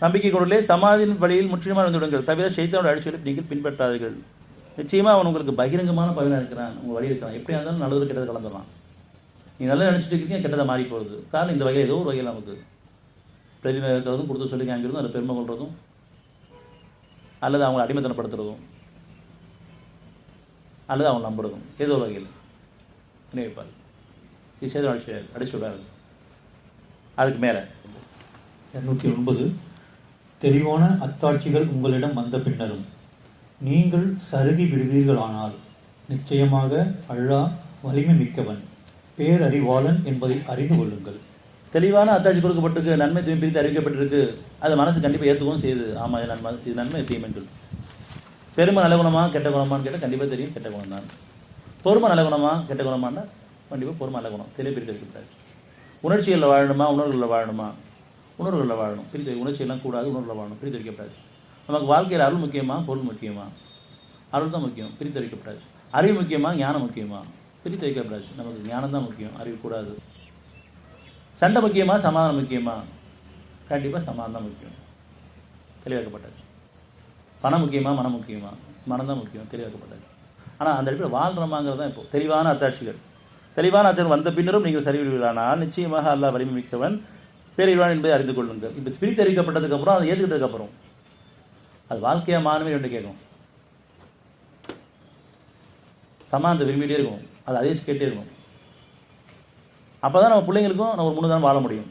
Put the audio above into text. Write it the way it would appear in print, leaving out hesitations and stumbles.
நம்பிக்கை கொண்டே சமாதியின் வழியில் முற்றிலுமாக வந்துவிடுங்கள், தவிர ஷைத்தானுடைய அழிச்சலை நீங்கள் பின்பற்றாதீர்கள். நிச்சயமாக அவன் உங்களுக்கு பகிரங்கமான பகனாக இருக்கிறான், உங்கள் வழி இருக்கிறான். எப்படியா இருந்தாலும் நல்லது கெட்டது கலந்துடலாம். நீ நல்லா நினச்சிட்டு இருக்கீங்க, கெட்டதை மாறி போகுது. காரணம் இந்த வகையில் ஏதோ ஒரு வகையில் நமக்கு பிரதிமை இருக்கிறதும், கொடுத்து சொல்லி காமிக்கிறதும், அதை பெருமை கொள்றதும், அல்லது அவங்களை அடிமைத்தனப்படுத்துறதும், அல்லது அவங்க நம்புறதும் ஏதோ ஒரு வகையில் நினைப்பார். இது சேதம் அடிச்சு விடாது. அதுக்கு மேலே 209 தெளிவான அத்தாட்சிகள் உங்களிடம் வந்த பின்னரும் நீங்கள் சருகி விடுவீர்களானால் நிச்சயமாக அல்லாஹ் வலிமை மிக்கவன், பேரறிவாளன் என்பதை அறிந்து கொள்ளுங்கள். தெளிவான அத்தாட்சி கொடுக்கப்பட்டிருக்கு, நன்மை தீமை பிரித்து அறிவிக்கப்பட்டிருக்கு. அது மனசு கண்டிப்பாக ஏற்றுக்கவும் செய்யுது. ஆமாம், இது நன்மை தீமைன்னு சொல்லி. பெருமை நல்ல குணமா கெட்ட குணமான்னு கேட்டால் கண்டிப்பாக தெரியும், கெட்ட குணம் தான். பொறுமை நல்ல குணமா கெட்ட குணமானா கண்டிப்பாக பொறுமை நல்ல குணம். தெளிவு பிரித்து அறிவிக்கப்படாது. உணர்ச்சிகளில் வாழணுமா உணர்வுகளில் வாழணுமா? உணர்வுகளில் வாழணும். பிரித்து உணர்ச்சியெல்லாம் கூடாது, உணர்வுகளில் வாழணும். பிரித்து வைக்கப்படாது. நமக்கு வாழ்க்கையில் அருள் முக்கியமா பொருள் முக்கியமா? அருள் தான் முக்கியம், பிரித்து வைக்கப்படாது. அறிவு முக்கியமா ஞானம் முக்கியமா? பிரித்து வைக்கப்படாது. நமக்கு ஞானம் தான் முக்கியம், அறிவு கூடாது. சண்டை முக்கியமா சமாதானம் முக்கியமா? கண்டிப்பாக சமாதானம் தான் முக்கியம், தெளிவாக்கப்பட்டது. பணம் முக்கியமா மனம் முக்கியமா? மனம் தான் முக்கியம், தெளிவாக்கப்பட்டது. ஆனால் அந்த இடத்துல வாழ்கிறோமாங்கிறது தான் இப்போ தெளிவான அத்தாட்சிகள். தெளிவான அத்தாட்சிகள் வந்த பின்னரும் நீங்கள் சரிவிடுவீர்களானால் நிச்சயமாக அல்லாஹ் வலிமை மிக்கவன், பேரறிவான் என்பதை அறிந்து கொள்ளுங்கள். இப்போ பிரித்தறிக்கப்பட்டதுக்கப்புறம் அதை ஏற்றுக்கிட்டதுக்கப்புறம் அது வாழ்க்கையாக மாறுமே என்று கேட்கும். சமாதானத்தை விரும்பிகிட்டே இருக்கும், அது அதே கேட்டே இருக்கும். அப்போ தான் நம்ம பிள்ளைங்களுக்கும் நம்ம ஒரு முன்னுதான் வாழ முடியும்.